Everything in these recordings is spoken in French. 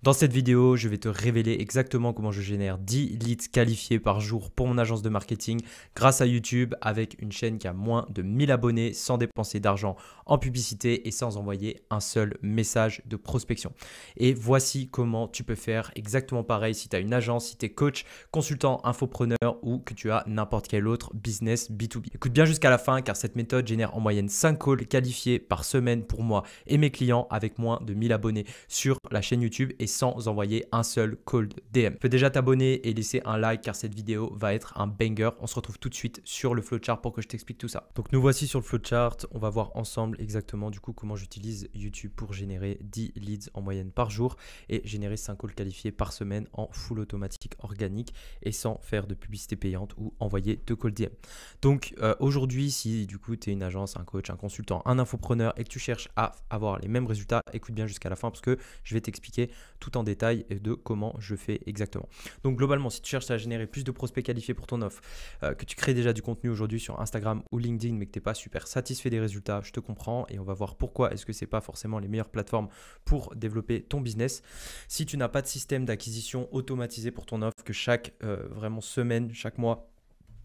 Dans cette vidéo, je vais te révéler exactement comment je génère 10 leads qualifiés par jour pour mon agence de marketing grâce à YouTube avec une chaîne qui a moins de 1000 abonnés sans dépenser d'argent en publicité et sans envoyer un seul message de prospection. Et voici comment tu peux faire exactement pareil si tu as une agence, si tu es coach, consultant, infopreneur ou que tu as n'importe quel autre business B2B. Écoute bien jusqu'à la fin car cette méthode génère en moyenne 5 calls qualifiés par semaine pour moi et mes clients avec moins de 1000 abonnés sur la chaîne YouTube et sans envoyer un seul cold DM. Tu peux déjà t'abonner et laisser un like car cette vidéo va être un banger. On se retrouve tout de suite sur le flowchart pour que je t'explique tout ça. Donc nous voici sur le flowchart. On va voir ensemble exactement du coup comment j'utilise YouTube pour générer 10 leads en moyenne par jour et générer 5 calls qualifiés par semaine en full automatique organique et sans faire de publicité payante ou envoyer de cold DM. Donc aujourd'hui, si du coup tu es une agence, un coach, un consultant, un infopreneur et que tu cherches à avoir les mêmes résultats, écoute bien jusqu'à la fin parce que je vais t'expliquer tout en détail de comment je fais exactement. Donc globalement, si tu cherches à générer plus de prospects qualifiés pour ton offre, que tu crées déjà du contenu aujourd'hui sur Instagram ou LinkedIn mais que tu n'es pas super satisfait des résultats, je te comprends et on va voir pourquoi est-ce que ce n'est pas forcément les meilleures plateformes pour développer ton business. Si tu n'as pas de système d'acquisition automatisé pour ton offre, que chaque vraiment semaine, chaque mois,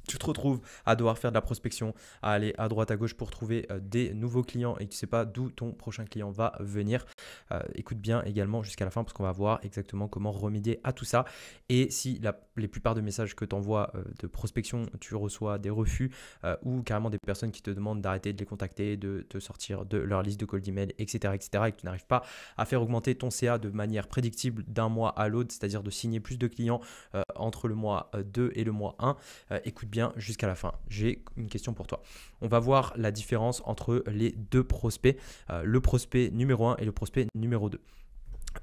tu te retrouves à devoir faire de la prospection, à aller à droite à gauche pour trouver des nouveaux clients et tu ne sais pas d'où ton prochain client va venir. Écoute bien également jusqu'à la fin parce qu'on va voir exactement comment remédier à tout ça. Et si les plupart de messages que tu envoies de prospection, tu reçois des refus ou carrément des personnes qui te demandent d'arrêter de les contacter, de te sortir de leur liste de cold email, etc., et que tu n'arrives pas à faire augmenter ton CA de manière prédictible d'un mois à l'autre, c'est-à-dire de signer plus de clients entre le mois 2 et le mois 1, écoute bien jusqu'à la fin. J'ai une question pour toi. On va voir la différence entre les deux prospects, le prospect numéro 1 et le prospect numéro 2.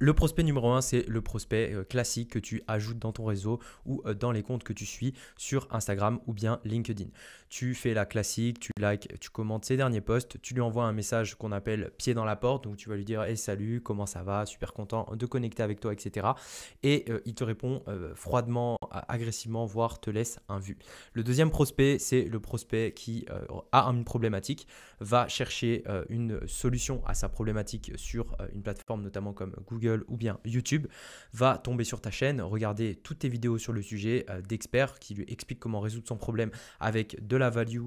Le prospect numéro 1, c'est le prospect classique que tu ajoutes dans ton réseau ou dans les comptes que tu suis sur Instagram ou bien LinkedIn. Tu fais la classique, tu likes, tu commentes ses derniers posts, tu lui envoies un message qu'on appelle pied dans la porte. Donc, tu vas lui dire hey, « salut, comment ça va? Super content de connecter avec toi, etc. » Et il te répond froidement, agressivement, voire te laisse un vu. Le deuxième prospect, c'est le prospect qui a une problématique, va chercher une solution à sa problématique sur une plateforme notamment comme Google ou bien YouTube, va tomber sur ta chaîne, regarder toutes tes vidéos sur le sujet d'experts qui lui expliquent comment résoudre son problème avec de la value,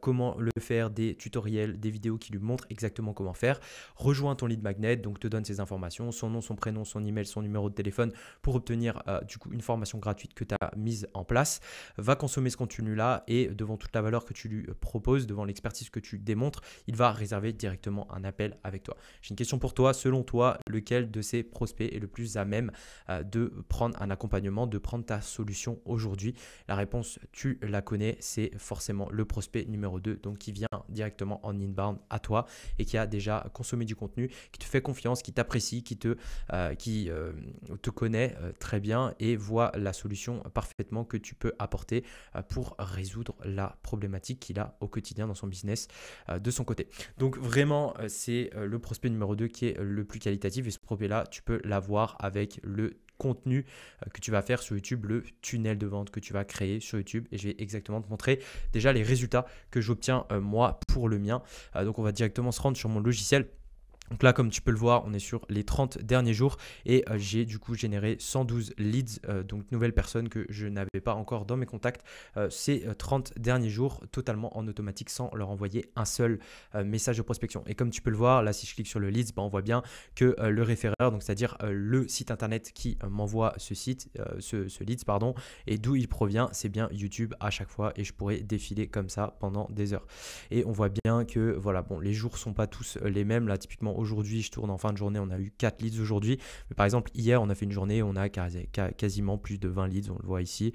comment le faire, des tutoriels, des vidéos qui lui montrent exactement comment faire. Rejoins ton lead magnet, donc te donne ses informations, son nom, son prénom, son email, son numéro de téléphone pour obtenir du coup une formation gratuite que tu as mise en place. Va consommer ce contenu-là et devant toute la valeur que tu lui proposes, devant l'expertise que tu démontres, il va réserver directement un appel avec toi. J'ai une question pour toi. Selon toi, lequel de ces prospects est le plus à même de prendre un accompagnement, de prendre ta solution aujourd'hui? La réponse, tu la connais, c'est forcément le prospect numéro 2, donc qui vient directement en inbound à toi et qui a déjà consommé du contenu, qui te fait confiance, qui t'apprécie, qui te connaît très bien et voit la solution parfaitement que tu peux apporter pour résoudre la problématique qu'il a au quotidien dans son business de son côté. Donc vraiment, c'est le prospect numéro 2 qui est le plus qualitatif et ce prospect-là, tu peux l'avoir avec le contenu que tu vas faire sur YouTube, le tunnel de vente que tu vas créer sur YouTube et je vais exactement te montrer déjà les résultats que j'obtiens moi pour le mien. Donc on va directement se rendre sur mon logiciel. Donc là, comme tu peux le voir, on est sur les 30 derniers jours et j'ai du coup généré 112 leads, donc nouvelles personnes que je n'avais pas encore dans mes contacts ces 30 derniers jours totalement en automatique sans leur envoyer un seul message de prospection. Et comme tu peux le voir, là si je clique sur le leads, on voit bien que le référeur, donc c'est-à-dire le site internet qui m'envoie ce leads, et d'où il provient, c'est bien YouTube à chaque fois et je pourrais défiler comme ça pendant des heures. Et on voit bien que voilà, bon, les jours ne sont pas tous les mêmes. Là, typiquement, aujourd'hui, je tourne en fin de journée, on a eu 4 leads aujourd'hui. Mais par exemple, hier, on a fait une journée, on a quasiment plus de 20 leads, on le voit ici.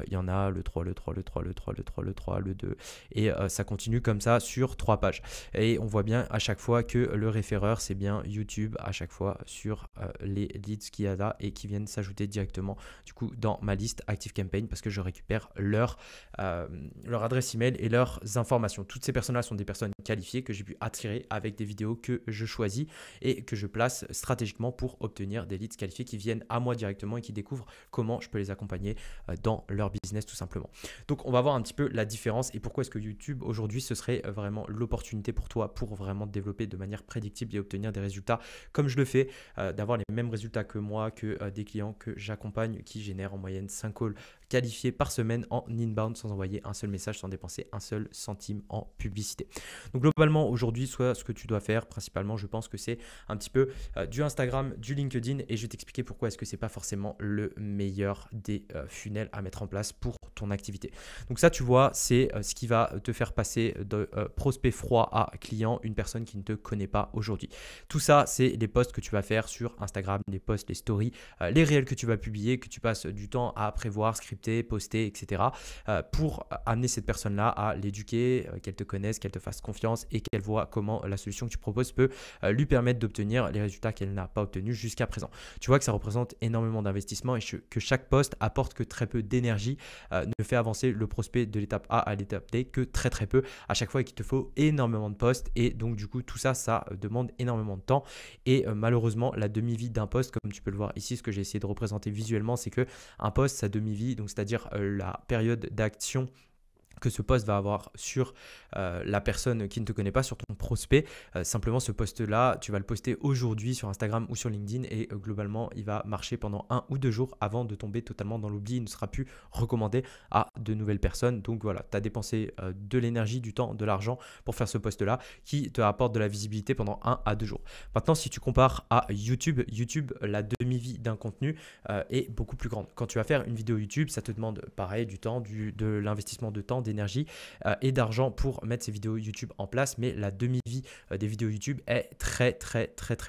Il y en a le 3, le 3, le 3, le 3, le 3, le 3, le 2 et ça continue comme ça sur 3 pages. Et on voit bien à chaque fois que le référeur, c'est bien YouTube à chaque fois sur les leads qu'il y a là et qui viennent s'ajouter directement du coup dans ma liste ActiveCampaign parce que je récupère leur adresse email et leurs informations. Toutes ces personnes-là sont des personnes qualifiées que j'ai pu attirer avec des vidéos que je choisis et que je place stratégiquement pour obtenir des leads qualifiés qui viennent à moi directement et qui découvrent comment je peux les accompagner dans leur business tout simplement. Donc on va voir un petit peu la différence et pourquoi est-ce que YouTube aujourd'hui ce serait vraiment l'opportunité pour toi pour vraiment te développer de manière prédictible et obtenir des résultats comme je le fais, d'avoir les mêmes résultats que moi, que des clients que j'accompagne qui génèrent en moyenne 5 calls qualifiés par semaine en inbound sans envoyer un seul message, sans dépenser un seul centime en publicité. Donc globalement aujourd'hui, soit ce que tu dois faire principalement, je pense que c'est un petit peu du Instagram, du LinkedIn et je vais t'expliquer pourquoi est-ce que c'est pas forcément le meilleur des funnels à mettre en place pour ton activité. Donc ça tu vois, c'est ce qui va te faire passer de prospect froid à client, une personne qui ne te connaît pas aujourd'hui. Tout ça, c'est les posts que tu vas faire sur Instagram, les posts, les stories, les réels que tu vas publier, que tu passes du temps à prévoir, scripter, poster, etc. Pour amener cette personne-là à l'éduquer, qu'elle te connaisse, qu'elle te fasse confiance et qu'elle voit comment la solution que tu proposes peut lui permettre d'obtenir les résultats qu'elle n'a pas obtenus jusqu'à présent. Tu vois que ça représente énormément d'investissement et que chaque post apporte que très peu d'énergie, ne fait avancer le prospect de l'étape A à l'étape D que très peu à chaque fois et qu'il te faut énormément de posts et donc du coup tout ça, ça demande énormément de temps et malheureusement la demi-vie d'un post, comme tu peux le voir ici, ce que j'ai essayé de représenter visuellement, c'est que un post, sa demi-vie, donc c'est-à-dire la période d'action que ce post va avoir sur la personne qui ne te connaît pas, sur ton prospect. Simplement, ce post-là, tu vas le poster aujourd'hui sur Instagram ou sur LinkedIn et globalement, il va marcher pendant 1 ou 2 jours avant de tomber totalement dans l'oubli. Il ne sera plus recommandé à de nouvelles personnes. Donc voilà, tu as dépensé de l'énergie, du temps, de l'argent pour faire ce post-là qui te rapporte de la visibilité pendant 1 à 2 jours. Maintenant, si tu compares à YouTube, la demi-vie d'un contenu est beaucoup plus grande. Quand tu vas faire une vidéo YouTube, ça te demande pareil du temps, de l'investissement de temps, d'énergie et d'argent pour mettre ces vidéos YouTube en place, mais la demi-vie des vidéos YouTube est très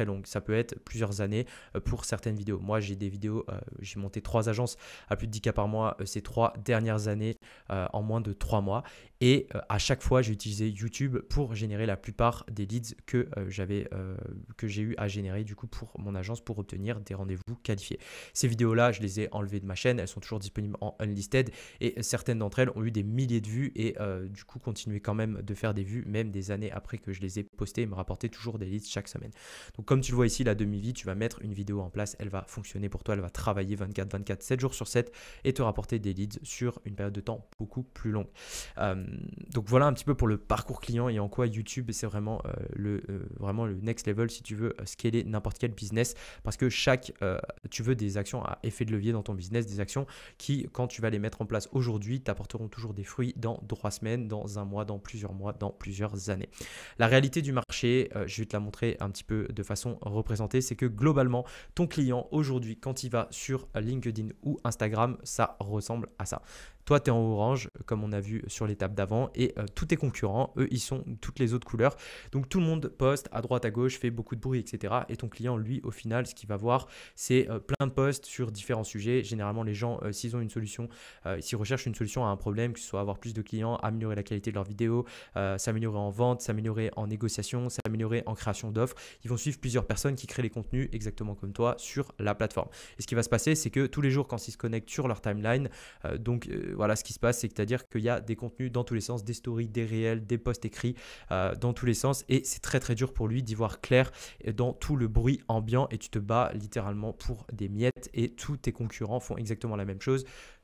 longue. Ça peut être plusieurs années pour certaines vidéos. Moi, j'ai des vidéos, j'ai monté 3 agences à plus de 10K par mois ces 3 dernières années en moins de 3 mois et à chaque fois, j'ai utilisé YouTube pour générer la plupart des leads que j'ai eu à générer du coup pour mon agence pour obtenir des rendez-vous qualifiés. Ces vidéos-là, je les ai enlevées de ma chaîne, elles sont toujours disponibles en unlisted et certaines d'entre elles ont eu des milliers de vues et du coup continuer quand même de faire des vues même des années après que je les ai postées et me rapporter toujours des leads chaque semaine. Donc comme tu le vois ici, la demi-vie, tu vas mettre une vidéo en place, elle va fonctionner pour toi, elle va travailler 24/24, 7 jours sur 7 et te rapporter des leads sur une période de temps beaucoup plus longue. Donc voilà un petit peu pour le parcours client et en quoi YouTube c'est vraiment vraiment le next level si tu veux scaler n'importe quel business parce que tu veux des actions à effet de levier dans ton business, des actions qui quand tu vas les mettre en place aujourd'hui t'apporteront toujours des fruits dans 3 semaines, dans 1 mois, dans plusieurs années. La réalité du marché, je vais te la montrer un petit peu de façon représentée, c'est que globalement, ton client aujourd'hui, quand il va sur LinkedIn ou Instagram, ça ressemble à ça. Toi, tu es en orange, comme on a vu sur l'étape d'avant, et tous tes concurrents, eux, ils sont toutes les autres couleurs. Donc, tout le monde poste à droite, à gauche, fait beaucoup de bruit, etc. Et ton client, lui, au final, ce qu'il va voir, c'est plein de posts sur différents sujets. Généralement, les gens, s'ils ont une solution, s'ils recherchent une solution à un problème, que ce soit avoir plus de clients, améliorer la qualité de leurs vidéos, s'améliorer en vente, s'améliorer en négociation, s'améliorer en création d'offres, ils vont suivre plusieurs personnes qui créent les contenus exactement comme toi sur la plateforme. Et ce qui va se passer, c'est que tous les jours, quand ils se connectent sur leur timeline, voilà ce qui se passe, c'est-à-dire qu'il y a des contenus dans tous les sens, des stories, des réels, des posts écrits dans tous les sens et c'est très dur pour lui d'y voir clair dans tout le bruit ambiant et tu te bats littéralement pour des miettes et tous tes concurrents font exactement la même chose.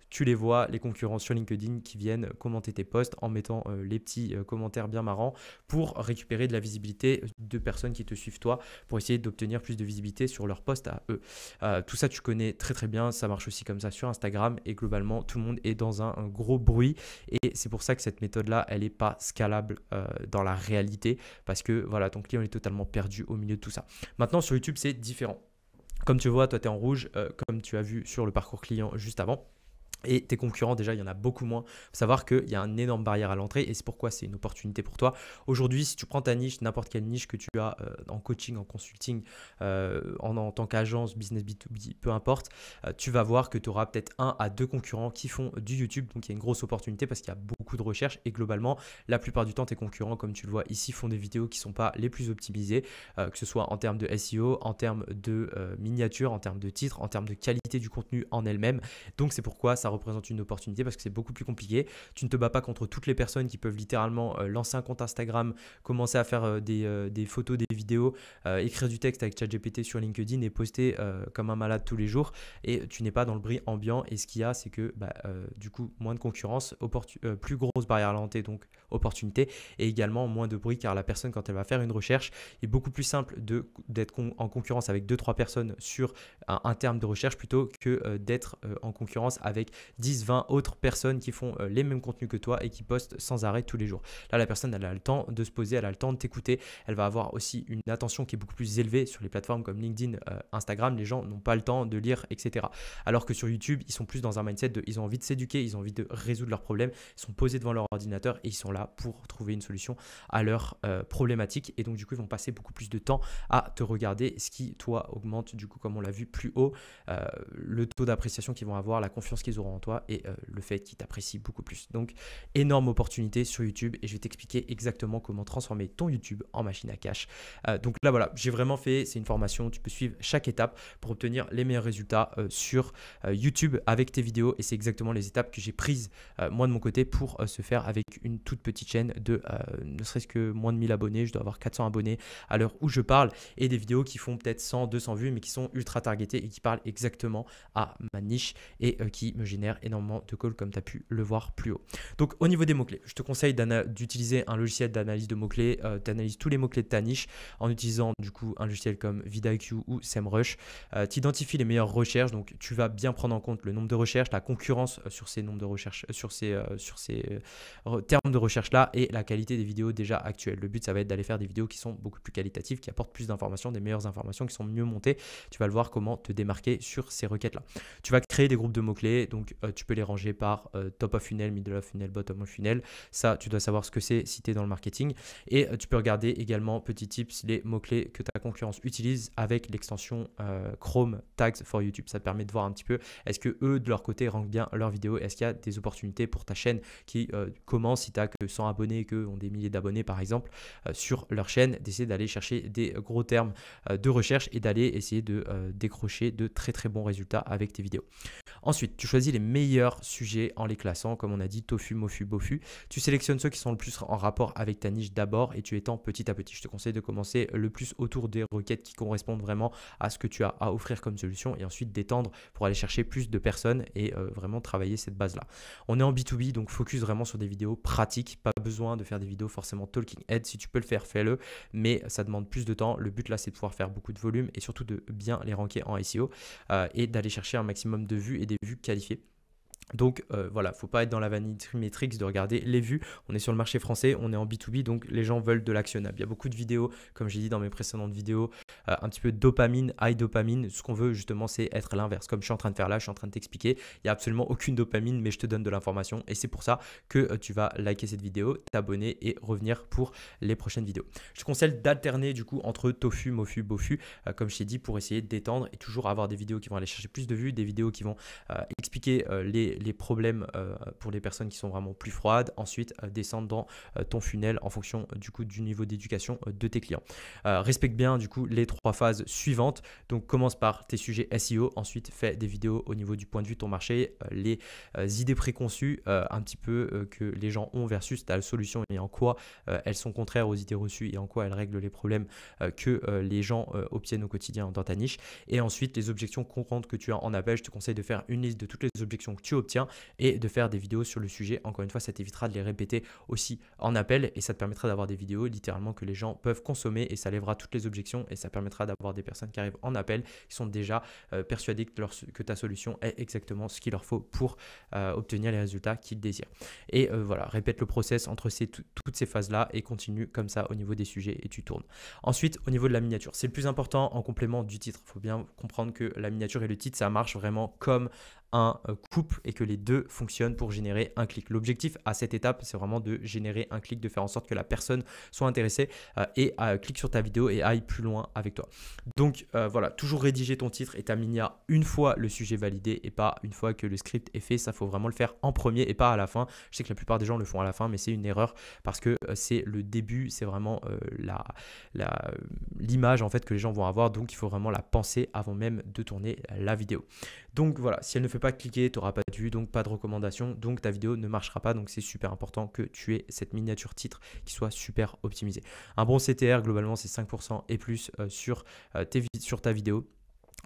Tu les vois, les concurrents sur LinkedIn qui viennent commenter tes posts en mettant les petits commentaires bien marrants pour récupérer de la visibilité de personnes qui te suivent toi pour essayer d'obtenir plus de visibilité sur leurs posts à eux. Tout ça, tu connais très bien. Ça marche aussi comme ça sur Instagram et globalement, tout le monde est dans un gros bruit et c'est pour ça que cette méthode-là, elle n'est pas scalable dans la réalité parce que voilà, ton client est totalement perdu au milieu de tout ça. Maintenant, sur YouTube, c'est différent. Comme tu vois, toi, tu es en rouge, comme tu as vu sur le parcours client juste avant. Et tes concurrents, déjà, il y en a beaucoup moins. Il faut savoir qu'il y a une énorme barrière à l'entrée et c'est pourquoi c'est une opportunité pour toi. Aujourd'hui, si tu prends ta niche, n'importe quelle niche que tu as en coaching, en consulting, en tant qu'agence, business B2B, peu importe, tu vas voir que tu auras peut-être 1 à 2 concurrents qui font du YouTube. Donc, il y a une grosse opportunité parce qu'il y a beaucoup de recherches et globalement, la plupart du temps, tes concurrents, comme tu le vois ici, font des vidéos qui ne sont pas les plus optimisées, que ce soit en termes de SEO, en termes de miniature, en termes de titres, en termes de qualité du contenu en elle-même. Donc, c'est pourquoi ça représente une opportunité parce que c'est beaucoup plus compliqué. Tu ne te bats pas contre toutes les personnes qui peuvent littéralement lancer un compte Instagram, commencer à faire des photos, des vidéos, écrire du texte avec ChatGPT sur LinkedIn et poster comme un malade tous les jours. Et tu n'es pas dans le bruit ambiant. Et ce qu'il y a, c'est que du coup, moins de concurrence, plus grosse barrière à l'entrée, donc opportunité, et également moins de bruit car la personne, quand elle va faire une recherche, est beaucoup plus simple d'être en concurrence avec 2-3 personnes sur un terme de recherche plutôt que d'être en concurrence avec 10-20 autres personnes qui font les mêmes contenus que toi et qui postent sans arrêt tous les jours. Là, la personne, elle a le temps de se poser, elle a le temps de t'écouter, elle va avoir aussi une attention qui est beaucoup plus élevée sur les plateformes comme LinkedIn, Instagram. Les gens n'ont pas le temps de lire, etc. Alors que sur YouTube, ils sont plus dans un mindset ils ont envie de s'éduquer, ils ont envie de résoudre leurs problèmes, ils sont posés devant leur ordinateur et ils sont là pour trouver une solution à leurs problématiques. Et donc, du coup, ils vont passer beaucoup plus de temps à te regarder, ce qui, toi, augmente, du coup, comme on l'a vu plus haut, le taux d'appréciation qu'ils vont avoir, la confiance qu'ils auront en toi et le fait qu'ils t'apprécient beaucoup plus. Donc, énorme opportunité sur YouTube et je vais t'expliquer exactement comment transformer ton YouTube en machine à cash. Donc là, voilà, j'ai vraiment fait, c'est une formation, tu peux suivre chaque étape pour obtenir les meilleurs résultats sur YouTube avec tes vidéos et c'est exactement les étapes que j'ai prises moi de mon côté pour se faire avec une toute petite chaîne de ne serait-ce que moins de 1000 abonnés, je dois avoir 400 abonnés à l'heure où je parle et des vidéos qui font peut-être 100, 200 vues mais qui sont ultra targetées et qui parlent exactement à ma niche et qui me génèrent énormément de calls comme tu as pu le voir plus haut. Donc au niveau des mots-clés, je te conseille d'utiliser un logiciel d'analyse de mots-clés, tu analyses tous les mots-clés de ta niche en utilisant du coup un logiciel comme vidIQ ou SEMrush. Tu identifies les meilleures recherches, donc tu vas bien prendre en compte le nombre de recherches, la concurrence sur ces nombres de recherches, sur ces termes de recherche là et la qualité des vidéos déjà actuelles. Le but, ça va être d'aller faire des vidéos qui sont beaucoup plus qualitatives, qui apportent plus d'informations, des meilleures informations, qui sont mieux montées. Tu vas le voir comment te démarquer sur ces requêtes-là. Tu vas créer des groupes de mots-clés, donc tu peux les ranger par top of funnel, middle of funnel, bottom of funnel. Ça, tu dois savoir ce que c'est si tu es dans le marketing. Et tu peux regarder également, petit tips, les mots-clés que ta concurrence utilise avec l'extension Chrome Tags for YouTube. Ça te permet de voir un petit peu, est-ce que eux, de leur côté, rankent bien leurs vidéos? Est-ce qu'il y a des opportunités pour ta chaîne qui commence, si tu n'as que 100 abonnés et qu'eux ont des milliers d'abonnés, par exemple, sur leur chaîne, d'essayer d'aller chercher des gros termes de recherche et d'aller essayer de décrocher de très très bons résultats avec tes vidéos. Ensuite, tu choisis les meilleurs sujets en les classant, comme on a dit, tofu, mofu, bofu. Tu sélectionnes ceux qui sont le plus en rapport avec ta niche d'abord et tu étends petit à petit. Je te conseille de commencer le plus autour des requêtes qui correspondent vraiment à ce que tu as à offrir comme solution et ensuite d'étendre pour aller chercher plus de personnes et vraiment travailler cette base-là. On est en B2B, donc focus vraiment sur des vidéos pratiques. Pas besoin de faire des vidéos forcément talking head. Si tu peux le faire, fais-le, mais ça demande plus de temps. Le but là, c'est de pouvoir faire beaucoup de volume et surtout de bien les ranker en SEO et d'aller chercher un maximum de vues et des vues qualifiées. Donc voilà, il ne faut pas être dans la vanity metrics de regarder les vues. On est sur le marché français, on est en B2B, donc les gens veulent de l'actionnable. Il y a beaucoup de vidéos, comme j'ai dit dans mes précédentes vidéos, un petit peu de dopamine, high dopamine. Ce qu'on veut justement, c'est être l'inverse. Comme je suis en train de faire là, je suis en train de t'expliquer. Il n'y a absolument aucune dopamine, mais je te donne de l'information. Et c'est pour ça que tu vas liker cette vidéo, t'abonner et revenir pour les prochaines vidéos. Je te conseille d'alterner du coup entre tofu, mofu, bofu, comme je t'ai dit, pour essayer d'étendre et toujours avoir des vidéos qui vont aller chercher plus de vues, des vidéos qui vont expliquer les problèmes pour les personnes qui sont vraiment plus froides. Ensuite, descendre dans ton funnel en fonction du coup du niveau d'éducation de tes clients. Respecte bien du coup les 3 phases suivantes. Donc, commence par tes sujets SEO. Ensuite, fais des vidéos au niveau du point de vue de ton marché, les idées préconçues un petit peu que les gens ont versus ta solution et en quoi elles sont contraires aux idées reçues et en quoi elles règlent les problèmes que les gens obtiennent au quotidien dans ta niche. Et ensuite, les objections courantes que tu as en appel. Je te conseille de faire une liste de toutes les objections que tu obtiens et de faire des vidéos sur le sujet. Encore une fois, ça t'évitera de les répéter aussi en appel et ça te permettra d'avoir des vidéos littéralement que les gens peuvent consommer et ça lèvera toutes les objections et ça permettra d'avoir des personnes qui arrivent en appel qui sont déjà persuadées que ta solution est exactement ce qu'il leur faut pour obtenir les résultats qu'ils désirent. Et voilà, répète le process entre toutes ces phases-là et continue comme ça au niveau des sujets et tu tournes. Ensuite, au niveau de la miniature, c'est le plus important en complément du titre. Il faut bien comprendre que la miniature et le titre, ça marche vraiment comme un couple et que les deux fonctionnent pour générer un clic. L'objectif à cette étape, c'est vraiment de générer un clic, de faire en sorte que la personne soit intéressée et clique sur ta vidéo et aille plus loin avec toi. Donc voilà, toujours rédiger ton titre et ta minia une fois le sujet validé et pas une fois que le script est fait. Ça, faut vraiment le faire en premier et pas à la fin. Je sais que la plupart des gens le font à la fin, mais c'est une erreur parce que c'est le début, c'est vraiment l'image en fait que les gens vont avoir. Donc il faut vraiment la penser avant même de tourner la vidéo. Donc voilà, si elle ne fait pas cliquer, tu n'auras pas de vue, donc pas de recommandation, donc ta vidéo ne marchera pas. Donc c'est super important que tu aies cette miniature titre qui soit super optimisée. Un bon CTR, globalement, c'est 5% et plus sur ta vidéo.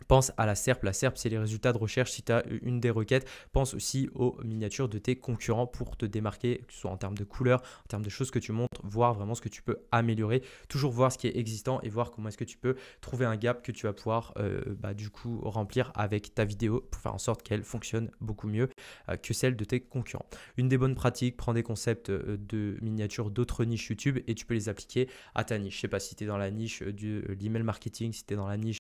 Pense à la SERP. La SERP, c'est les résultats de recherche. Si tu as une des requêtes, pense aussi aux miniatures de tes concurrents pour te démarquer, que ce soit en termes de couleurs, en termes de choses que tu montres, voir vraiment ce que tu peux améliorer. Toujours voir ce qui est existant et voir comment est-ce que tu peux trouver un gap que tu vas pouvoir du coup remplir avec ta vidéo pour faire en sorte qu'elle fonctionne beaucoup mieux que celle de tes concurrents. Une des bonnes pratiques, prends des concepts de miniatures d'autres niches YouTube et tu peux les appliquer à ta niche. Je ne sais pas si tu es dans la niche de l'email marketing, si tu es dans la niche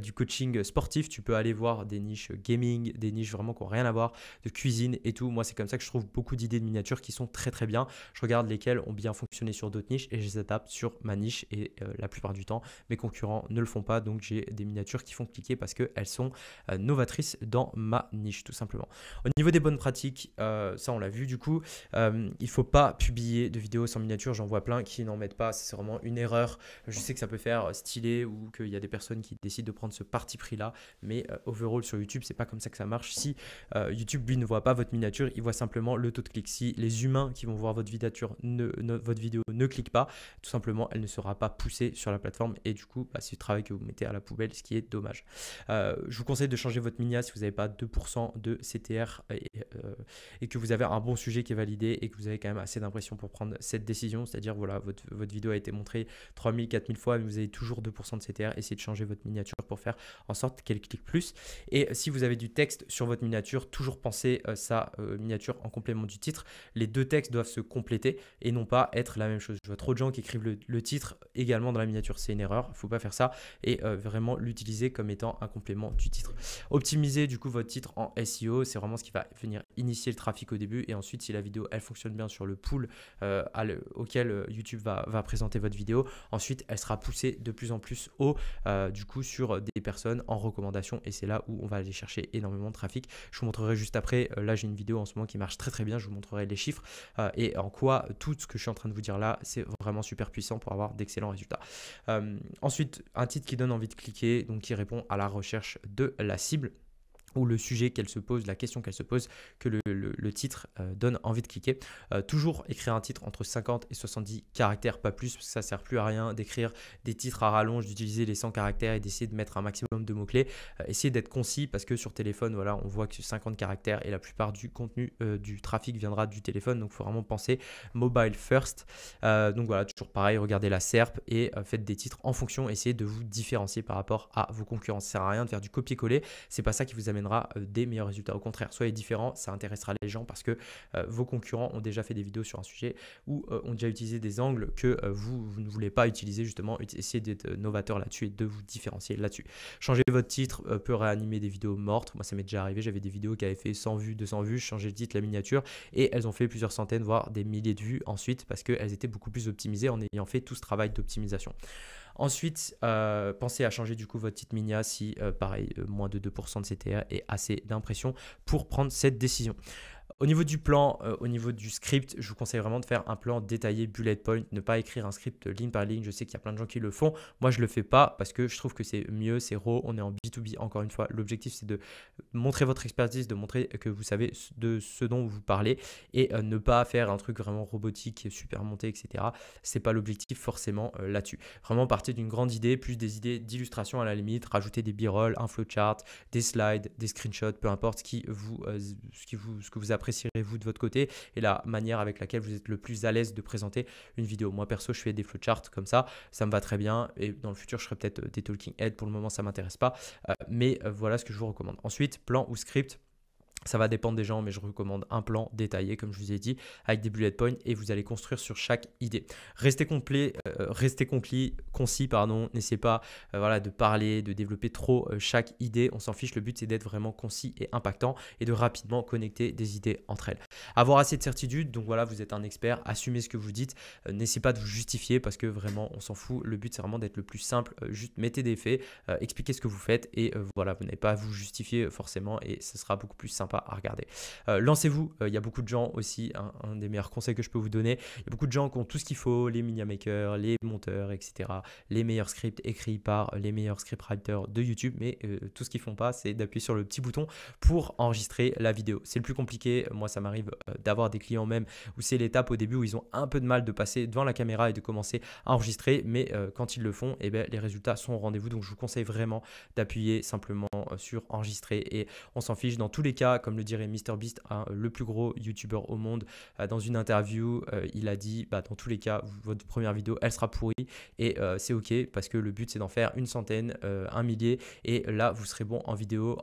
du coaching sportif, tu peux aller voir des niches gaming, des niches vraiment qui n'ont rien à voir, de cuisine et tout. Moi, c'est comme ça que je trouve beaucoup d'idées de miniatures qui sont très très bien. Je regarde lesquelles ont bien fonctionné sur d'autres niches et je les adapte sur ma niche et la plupart du temps, mes concurrents ne le font pas. Donc, j'ai des miniatures qui font cliquer parce qu'elles sont novatrices dans ma niche, tout simplement. Au niveau des bonnes pratiques, ça, on l'a vu du coup. Il ne faut pas publier de vidéos sans miniature. J'en vois plein qui n'en mettent pas. C'est vraiment une erreur. Je sais que ça peut faire stylé ou qu'il y a des personnes qui décident de prendre ce parti pris là, mais overall sur YouTube, c'est pas comme ça que ça marche. Si YouTube lui ne voit pas votre miniature, il voit simplement le taux de clic. Si les humains qui vont voir votre vidéo ne cliquent pas, tout simplement, elle ne sera pas poussée sur la plateforme et du coup, c'est le travail que vous mettez à la poubelle, ce qui est dommage. Je vous conseille de changer votre minia si vous n'avez pas 2% de CTR et que vous avez un bon sujet qui est validé et que vous avez quand même assez d'impression pour prendre cette décision, c'est-à-dire voilà, votre vidéo a été montrée 3000, 4000 fois, mais vous avez toujours 2% de CTR, essayez de changer votre miniature pour faire en sorte qu'elle clique plus. Et si vous avez du texte sur votre miniature, toujours pensez sa miniature en complément du titre. Les deux textes doivent se compléter et non pas être la même chose. Je vois trop de gens qui écrivent le titre également dans la miniature. C'est une erreur, il ne faut pas faire ça et vraiment l'utiliser comme étant un complément du titre. Optimisez du coup votre titre en SEO, c'est vraiment ce qui va venir initier le trafic au début et ensuite si la vidéo elle fonctionne bien sur le pool auquel YouTube va présenter votre vidéo, ensuite elle sera poussée de plus en plus haut du coup sur des personnes en recommandation et c'est là où on va aller chercher énormément de trafic. Je vous montrerai juste après, là j'ai une vidéo en ce moment qui marche très très bien, je vous montrerai les chiffres et en quoi tout ce que je suis en train de vous dire là c'est vraiment super puissant pour avoir d'excellents résultats. Ensuite, un titre qui donne envie de cliquer, donc qui répond à la recherche de la cible ou le sujet qu'elle se pose, la question qu'elle se pose, que le titre donne envie de cliquer. Toujours écrire un titre entre 50 et 70 caractères, pas plus, parce que ça ne sert plus à rien d'écrire des titres à rallonge, d'utiliser les 100 caractères et d'essayer de mettre un maximum de mots-clés. Essayez d'être concis parce que sur téléphone, voilà, on voit que 50 caractères et la plupart du contenu du trafic viendra du téléphone. Donc, il faut vraiment penser mobile first. Donc, voilà, toujours pareil, regardez la SERP et faites des titres en fonction. Essayez de vous différencier par rapport à vos concurrents. Ça ne sert à rien de faire du copier-coller. C'est pas ça qui vous amène des meilleurs résultats. Au contraire, soyez différents, ça intéressera les gens parce que vos concurrents ont déjà fait des vidéos sur un sujet ou ont déjà utilisé des angles que vous ne voulez pas utiliser justement. Essayez d'être novateur là-dessus et de vous différencier là-dessus. Changer votre titre peut réanimer des vidéos mortes. Moi, ça m'est déjà arrivé. J'avais des vidéos qui avaient fait 100 vues, 200 vues. Je changeais le titre, la miniature et elles ont fait plusieurs centaines, voire des milliers de vues ensuite parce qu'elles étaient beaucoup plus optimisées en ayant fait tout ce travail d'optimisation. Ensuite, pensez à changer du coup votre titre minia si, pareil, moins de 2% de CTR et assez d'impression pour prendre cette décision. Au niveau du plan, au niveau du script, je vous conseille vraiment de faire un plan détaillé, bullet point, ne pas écrire un script ligne par ligne. Je sais qu'il y a plein de gens qui le font. Moi, je ne le fais pas parce que je trouve que c'est mieux, c'est raw. On est en B2B encore une fois. L'objectif, c'est de montrer votre expertise, de montrer que vous savez de ce dont vous parlez et ne pas faire un truc vraiment robotique, super monté, etc. Ce n'est pas l'objectif forcément là-dessus. Vraiment partir d'une grande idée, plus des idées d'illustration à la limite, rajouter des b-roll, un flowchart, des slides, des screenshots, peu importe ce que vous appréciez vous de votre côté et la manière avec laquelle vous êtes le plus à l'aise de présenter une vidéo. Moi perso, je fais des flowcharts comme ça me va très bien et dans le futur, je ferai peut-être des talking heads. Pour le moment, ça ne m'intéresse pas, mais voilà ce que je vous recommande. Ensuite, plan ou script. Ça va dépendre des gens, mais je recommande un plan détaillé, comme je vous ai dit, avec des bullet points et vous allez construire sur chaque idée. Restez concis, n'essayez pas de parler, de développer trop chaque idée. On s'en fiche, le but c'est d'être vraiment concis et impactant et de rapidement connecter des idées entre elles. Avoir assez de certitude, donc voilà, vous êtes un expert, assumez ce que vous dites, n'essayez pas de vous justifier parce que vraiment on s'en fout. Le but c'est vraiment d'être le plus simple, juste mettez des faits, expliquez ce que vous faites et voilà, vous n'avez pas à vous justifier forcément et ce sera beaucoup plus simple. sympa à regarder. Lancez-vous, il y a beaucoup de gens aussi, un des meilleurs conseils que je peux vous donner, il y a beaucoup de gens qui ont tout ce qu'il faut, les media makers, les monteurs, etc., les meilleurs scripts écrits par les meilleurs scriptwriters de YouTube, mais tout ce qu'ils font pas, c'est d'appuyer sur le petit bouton pour enregistrer la vidéo. C'est le plus compliqué. Moi, ça m'arrive d'avoir des clients même où c'est l'étape au début où ils ont un peu de mal de passer devant la caméra et de commencer à enregistrer, mais quand ils le font, eh bien, les résultats sont au rendez-vous. Donc, je vous conseille vraiment d'appuyer simplement sur enregistrer et on s'en fiche. Dans tous les cas, comme le dirait MrBeast, hein, le plus gros YouTuber au monde, dans une interview, il a dit dans tous les cas, votre première vidéo, elle sera pourrie et c'est ok parce que le but c'est d'en faire une centaine, un millier et là vous serez bon en vidéo,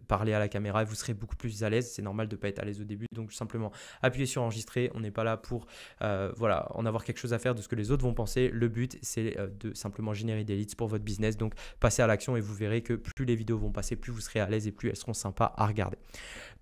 parler à la caméra et vous serez beaucoup plus à l'aise. C'est normal de ne pas être à l'aise au début, donc simplement appuyer sur enregistrer. On n'est pas là pour en avoir quelque chose à faire de ce que les autres vont penser. Le but c'est de simplement générer des leads pour votre business, donc passez à l'action et vous verrez que plus les vidéos vont passer, plus vous serez à l'aise et plus elles seront sympas à regarder.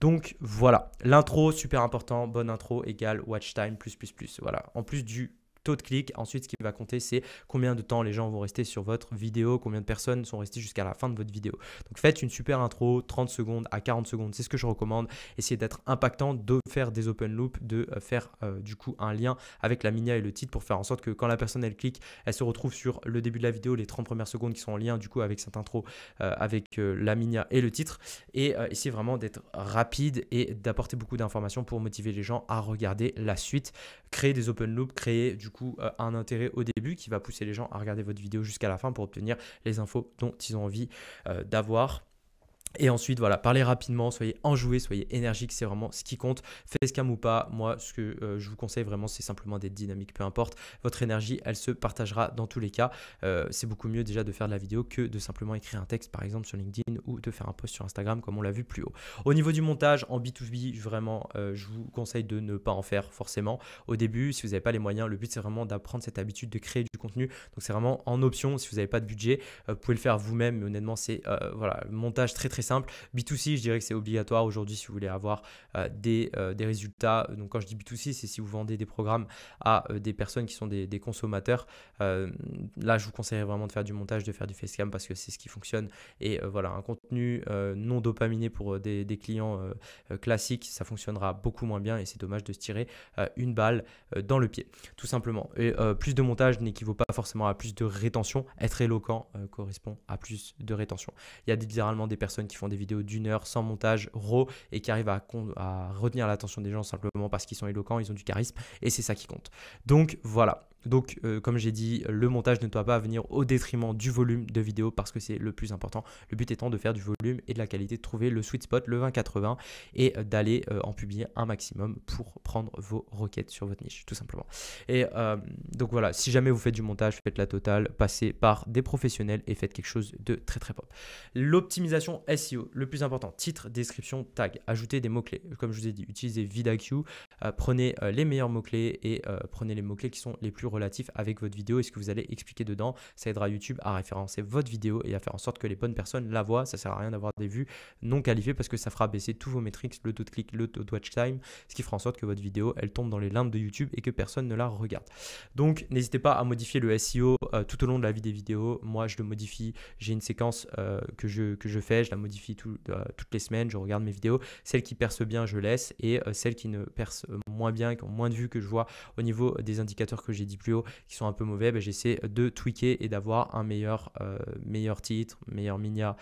Donc voilà, l'intro super important, bonne intro égale watch time plus. Voilà, en plus du taux de clic. Ensuite, ce qui va compter, c'est combien de temps les gens vont rester sur votre vidéo, combien de personnes sont restées jusqu'à la fin de votre vidéo. Donc, faites une super intro, 30 secondes à 40 secondes, c'est ce que je recommande. Essayez d'être impactant, de faire des open loops, de faire du coup un lien avec la miniature et le titre pour faire en sorte que quand la personne elle clique, elle se retrouve sur le début de la vidéo, les 30 premières secondes qui sont en lien du coup avec cette intro, avec la miniature et le titre. Et essayez vraiment d'être rapide et d'apporter beaucoup d'informations pour motiver les gens à regarder la suite. Créer des open loops, créer du coup un intérêt au début qui va pousser les gens à regarder votre vidéo jusqu'à la fin pour obtenir les infos dont ils ont envie d'avoir. Et ensuite, voilà, parlez rapidement, soyez enjoué, soyez énergique, c'est vraiment ce qui compte. Facecam ou pas, moi, ce que je vous conseille vraiment, c'est simplement d'être dynamique, peu importe. Votre énergie, elle se partagera dans tous les cas. C'est beaucoup mieux déjà de faire de la vidéo que de simplement écrire un texte, par exemple, sur LinkedIn ou de faire un post sur Instagram, comme on l'a vu plus haut. Au niveau du montage, en B2B, vraiment, je vous conseille de ne pas en faire forcément. Au début, si vous n'avez pas les moyens, le but, c'est vraiment d'apprendre cette habitude de créer du contenu. Donc, c'est vraiment en option. Si vous n'avez pas de budget, vous pouvez le faire vous-même. Mais honnêtement, c'est le montage très simple. B2C, je dirais que c'est obligatoire aujourd'hui si vous voulez avoir des résultats. Donc quand je dis B2C, c'est si vous vendez des programmes à des personnes qui sont des consommateurs. Là, je vous conseillerais vraiment de faire du montage, de faire du facecam parce que c'est ce qui fonctionne. Et un contenu non dopaminé pour des clients classiques, ça fonctionnera beaucoup moins bien et c'est dommage de se tirer une balle dans le pied, tout simplement. Et plus de montage n'équivaut pas forcément à plus de rétention. Être éloquent correspond à plus de rétention. Il y a littéralement des personnes qui font des vidéos d'1 heure sans montage raw et qui arrivent à retenir l'attention des gens simplement parce qu'ils sont éloquents, ils ont du charisme et c'est ça qui compte. Donc voilà. Donc, comme j'ai dit, le montage ne doit pas venir au détriment du volume de vidéo parce que c'est le plus important. Le but étant de faire du volume et de la qualité, de trouver le sweet spot, le 20-80 et d'aller en publier un maximum pour prendre vos requêtes sur votre niche, tout simplement. Et donc voilà, si jamais vous faites du montage, faites la totale, passez par des professionnels et faites quelque chose de très pop. L'optimisation SEO, le plus important, titre, description, tag, ajoutez des mots-clés. Comme je vous ai dit, utilisez VidaQ, prenez les meilleurs mots-clés et prenez les mots-clés qui sont les plus relatif avec votre vidéo et ce que vous allez expliquer dedans. Ça aidera YouTube à référencer votre vidéo et à faire en sorte que les bonnes personnes la voient. Ça sert à rien d'avoir des vues non qualifiées parce que ça fera baisser tous vos métriques, le taux de clic, le taux de watch time, ce qui fera en sorte que votre vidéo elle tombe dans les limbes de YouTube et que personne ne la regarde. Donc n'hésitez pas à modifier le SEO tout au long de la vie des vidéos. Moi je le modifie, j'ai une séquence que je fais, je la modifie toutes les semaines, je regarde mes vidéos. Celles qui percent bien je laisse et celles qui ne percent moins bien, qui ont moins de vues que je vois au niveau des indicateurs que j'ai dit plus haut, qui sont un peu mauvais, j'essaie de tweaker et d'avoir un meilleur titre, meilleur miniature,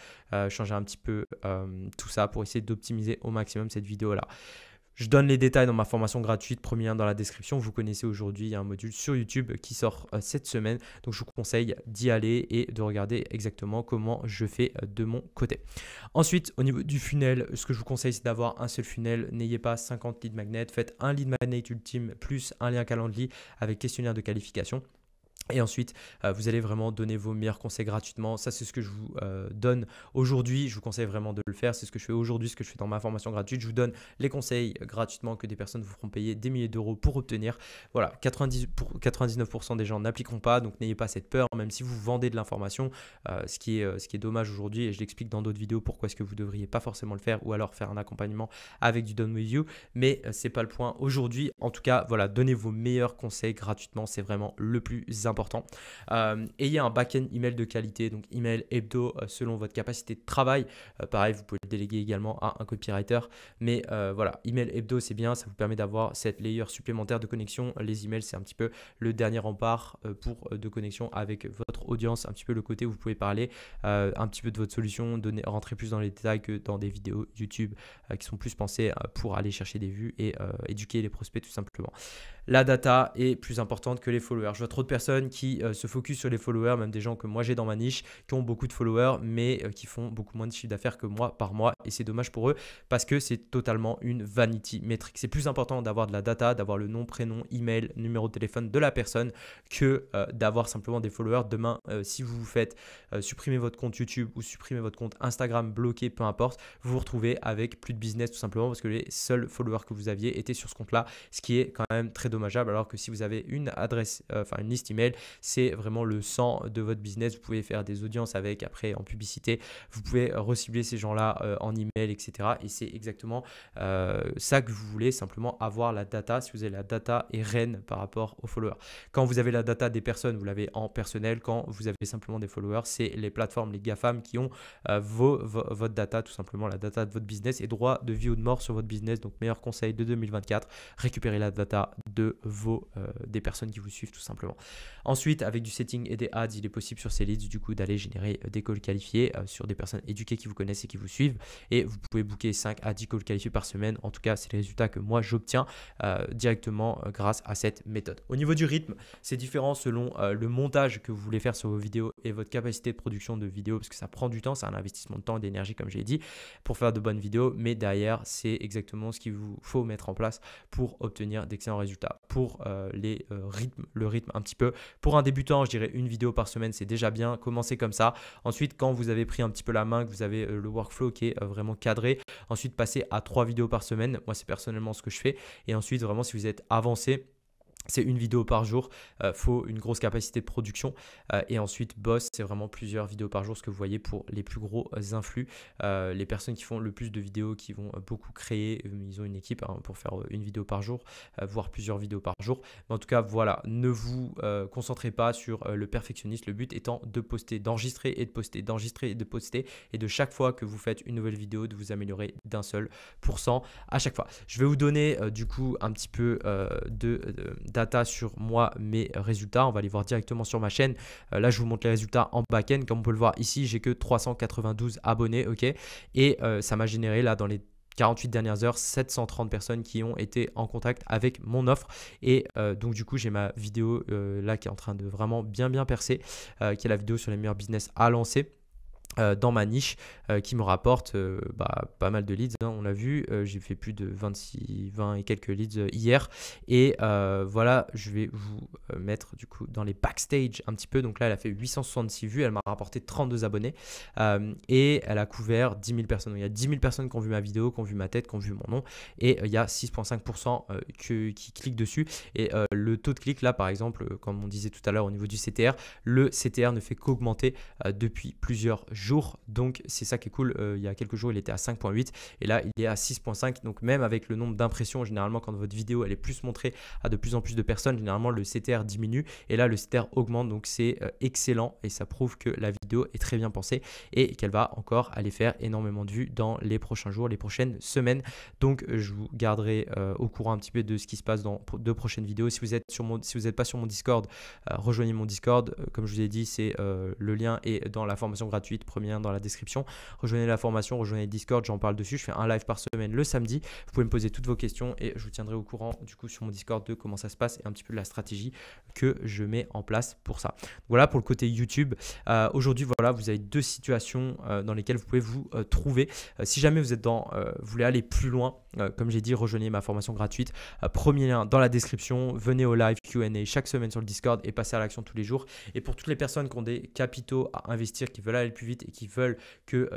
changer un petit peu tout ça pour essayer d'optimiser au maximum cette vidéo là. Je donne les détails dans ma formation gratuite, premier lien dans la description. Vous connaissez aujourd'hui, il y a un module sur YouTube qui sort cette semaine. Donc, je vous conseille d'y aller et de regarder exactement comment je fais de mon côté. Ensuite, au niveau du funnel, ce que je vous conseille, c'est d'avoir un seul funnel. N'ayez pas 50 lead magnets. Faites un lead magnet ultime plus un lien Calendly avec questionnaire de qualification. Et ensuite, vous allez vraiment donner vos meilleurs conseils gratuitement. Ça, c'est ce que je vous donne aujourd'hui. Je vous conseille vraiment de le faire. C'est ce que je fais aujourd'hui, ce que je fais dans ma formation gratuite. Je vous donne les conseils gratuitement que des personnes vous feront payer des milliers d'euros pour obtenir. Voilà, 99% des gens n'appliqueront pas. Donc, n'ayez pas cette peur, même si vous vendez de l'information. Ce qui est dommage aujourd'hui, et je l'explique dans d'autres vidéos pourquoi est-ce que vous ne devriez pas forcément le faire ou alors faire un accompagnement avec du Done With You. Mais ce n'est pas le point aujourd'hui. En tout cas, voilà, donnez vos meilleurs conseils gratuitement. C'est vraiment le plus important important. Ayez un back-end email de qualité, donc email hebdo selon votre capacité de travail. Pareil, vous pouvez le déléguer également à un copywriter. Mais voilà, email hebdo, c'est bien, ça vous permet d'avoir cette layer supplémentaire de connexion. Les emails, c'est un petit peu le dernier rempart de connexion avec votre audience, un petit peu le côté où vous pouvez parler un petit peu de votre solution, rentrer plus dans les détails que dans des vidéos YouTube qui sont plus pensées pour aller chercher des vues et éduquer les prospects tout simplement. La data est plus importante que les followers. Je vois trop de personnes qui se focus sur les followers, même des gens que moi j'ai dans ma niche, qui ont beaucoup de followers, mais qui font beaucoup moins de chiffre d'affaires que moi par mois. Et c'est dommage pour eux parce que c'est totalement une vanity metric. C'est plus important d'avoir de la data, d'avoir le nom, prénom, email, numéro de téléphone de la personne que d'avoir simplement des followers. Demain, si vous vous faites supprimer votre compte YouTube ou supprimer votre compte Instagram, bloqué, peu importe, vous vous retrouvez avec plus de business tout simplement parce que les seuls followers que vous aviez étaient sur ce compte-là, ce qui est quand même très dommageable, alors que si vous avez une adresse, une liste email, c'est vraiment le sang de votre business. Vous pouvez faire des audiences avec, après en publicité, vous pouvez recibler ces gens-là en email, etc. Et c'est exactement ça que vous voulez, simplement avoir la data. Si vous avez la data est reine par rapport aux followers. Quand vous avez la data des personnes, vous l'avez en personnel. Quand vous avez simplement des followers, c'est les plateformes, les GAFAM qui ont votre data, tout simplement la data de votre business et droit de vie ou de mort sur votre business. Donc meilleur conseil de 2024, récupérez la data des personnes qui vous suivent tout simplement. Ensuite, avec du setting et des ads, il est possible sur ces leads du coup d'aller générer des calls qualifiés sur des personnes éduquées qui vous connaissent et qui vous suivent, et vous pouvez booker 5 à 10 calls qualifiés par semaine. En tout cas, c'est les résultats que moi j'obtiens directement grâce à cette méthode. Au niveau du rythme, c'est différent selon le montage que vous voulez faire sur vos vidéos et votre capacité de production de vidéos, parce que ça prend du temps, c'est un investissement de temps et d'énergie comme j'ai dit pour faire de bonnes vidéos, mais derrière c'est exactement ce qu'il vous faut mettre en place pour obtenir d'excellents résultats. Pour le rythme un petit peu, pour un débutant je dirais une vidéo par semaine, c'est déjà bien, commencez comme ça. Ensuite, quand vous avez pris un petit peu la main, que vous avez le workflow qui est vraiment cadré, ensuite passez à 3 vidéos par semaine. Moi c'est personnellement ce que je fais. Et ensuite vraiment, si vous êtes avancé, c'est une vidéo par jour, faut une grosse capacité de production et ensuite boss, c'est vraiment plusieurs vidéos par jour, ce que vous voyez pour les plus gros influx, les personnes qui font le plus de vidéos, qui vont beaucoup créer, ils ont une équipe pour faire une vidéo par jour, voire plusieurs vidéos par jour. Mais en tout cas voilà, ne vous concentrez pas sur le perfectionnisme, le but étant de poster, d'enregistrer et de poster, d'enregistrer et de poster, et de chaque fois que vous faites une nouvelle vidéo, de vous améliorer d'un seul % à chaque fois. Je vais vous donner du coup un petit peu de data sur moi, mes résultats. On va aller voir directement sur ma chaîne. Là, je vous montre les résultats en back-end. Comme on peut le voir ici, j'ai que 392 abonnés. Ok, et ça m'a généré là dans les 48 dernières heures, 730 personnes qui ont été en contact avec mon offre. Et donc du coup, j'ai ma vidéo là qui est en train de vraiment bien percer, qui est la vidéo sur les meilleurs business à lancer dans ma niche, qui me rapporte pas mal de leads, on l'a vu, j'ai fait plus de 20 et quelques leads hier, et voilà, je vais vous mettre du coup dans les backstage un petit peu. Donc là elle a fait 866 vues, elle m'a rapporté 32 abonnés et elle a couvert 10 000 personnes. Donc, il y a 10 000 personnes qui ont vu ma vidéo, qui ont vu ma tête, qui ont vu mon nom, et il y a 6,5% qui cliquent dessus. Et le taux de clic là par exemple, comme on disait tout à l'heure au niveau du CTR, le CTR ne fait qu'augmenter depuis plusieurs jours. Donc c'est ça qui est cool. Il y a quelques jours il était à 5,8 et là il est à 6,5. donc même avec le nombre d'impressions, généralement quand votre vidéo elle est plus montrée à de plus en plus de personnes, généralement le CTR diminue et là le CTR augmente. Donc c'est excellent et ça prouve que la vidéo est très bien pensée et qu'elle va encore aller faire énormément de vues dans les prochains jours, les prochaines semaines. Donc je vous garderai au courant un petit peu de ce qui se passe dans de prochaines vidéos. Si vous n'êtes pas sur mon Discord, rejoignez mon Discord. Comme je vous ai dit, c'est le lien est dans la formation gratuite, premier lien dans la description. Rejoignez la formation, rejoignez le Discord, j'en parle dessus. Je fais un live par semaine le samedi. Vous pouvez me poser toutes vos questions et je vous tiendrai au courant du coup sur mon Discord de comment ça se passe et un petit peu de la stratégie que je mets en place pour ça. Voilà pour le côté YouTube. Aujourd'hui, voilà, vous avez deux situations dans lesquelles vous pouvez vous trouver. Si jamais vous êtes vous voulez aller plus loin, comme j'ai dit, rejoignez ma formation gratuite. Premier lien dans la description. Venez au live Q&A chaque semaine sur le Discord et passez à l'action tous les jours. Et pour toutes les personnes qui ont des capitaux à investir, qui veulent aller plus vite et qui veulent que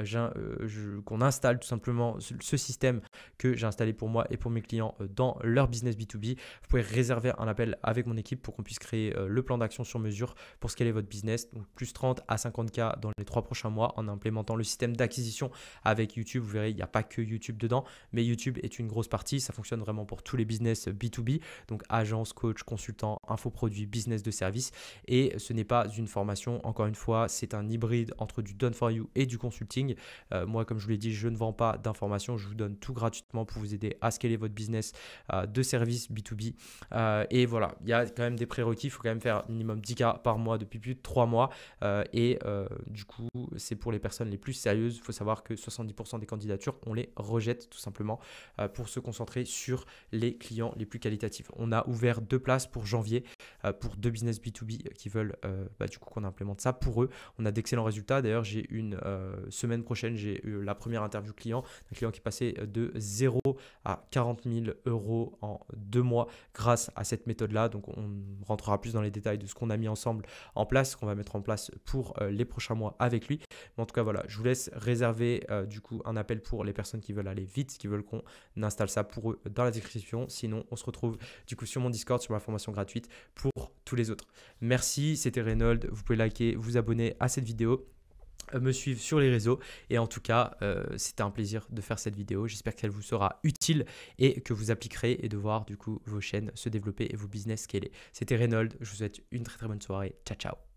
qu'on installe tout simplement ce système que j'ai installé pour moi et pour mes clients dans leur business B2B, vous pouvez réserver un appel avec mon équipe pour qu'on puisse créer le plan d'action sur mesure pour scaler votre business. Donc plus 30 à 50K dans les 3 prochains mois en implémentant le système d'acquisition avec YouTube. Vous verrez, il n'y a pas que YouTube dedans, mais YouTube est une grosse partie. Ça fonctionne vraiment pour tous les business B2B, donc agence, coach, consultant, infoproduit, business de service. Et ce n'est pas une formation, encore une fois, c'est un hybride entre du done for you et du consulting. Moi, comme je vous l'ai dit, je ne vends pas d'informations, je vous donne tout gratuitement pour vous aider à scaler votre business de service B2B. Et voilà, il y a quand même des prérequis, il faut quand même faire minimum 10K par mois depuis plus de 3 mois. Du coup, c'est pour les personnes les plus sérieuses. Il faut savoir que 70% des candidatures, on les rejette tout simplement pour se concentrer sur les clients les plus qualitatifs. On a ouvert 2 places pour janvier pour 2 business B2B qui veulent du coup qu'on implémente ça pour eux. On a d'excellents résultats. D'ailleurs, j'ai une semaine prochaine, j'ai eu la première interview client, un client qui est passé de 0 à 40 000 euros en 2 mois grâce à cette méthode-là. Donc, on rentrera plus dans les détails de ce qu'on a mis ensemble en place, ce qu'on va mettre en place pour les prochains mois avec lui. Mais en tout cas, voilà, je vous laisse réserver du coup un appel pour les personnes qui veulent aller vite, qui veulent qu'on installe ça pour eux dans la description. Sinon, on se retrouve du coup sur mon Discord, sur ma formation gratuite pour tous les autres. Merci, c'était Reynolds. Vous pouvez liker, vous abonner à cette vidéo, me suivre sur les réseaux et en tout cas c'était un plaisir de faire cette vidéo. J'espère qu'elle vous sera utile et que vous appliquerez et de voir du coup vos chaînes se développer et vos business scaler. C'était Reynolds, je vous souhaite une très très bonne soirée. Ciao ciao.